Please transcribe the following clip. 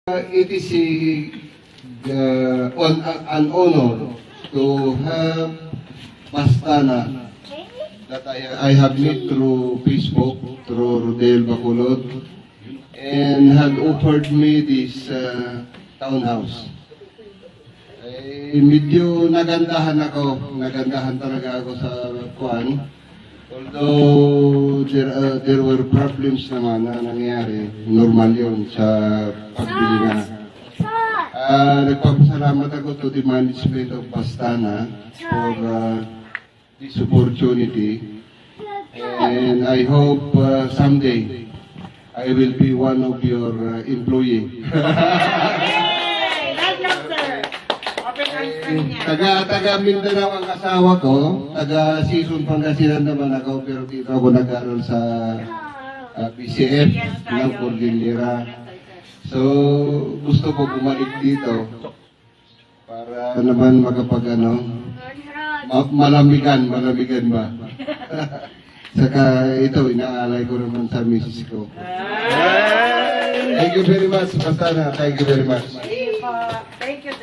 It is an honor to have Pastana that I have met through Facebook, through Rodel Bacolod, and had offered me this townhouse. Medyo nagandahan talaga ako sa kuan. Although there were problems naman na nangyari, normal yun sa pagbili nga. Nagpapasalamat ako to the management of Pastana for this opportunity, and I hope someday I will be one of your employee. Taga Mindanao ang asawa ko, taga Sison Pangasinan naman ako, pero dito ako nag-aaral sa PCF ng Cordillera. So, gusto ko bumalik dito para naman malamigan ba? Saka ito, inaalay ko naman sa misis ko. Thank you very much, Pastana. Thank you very much. Thank you.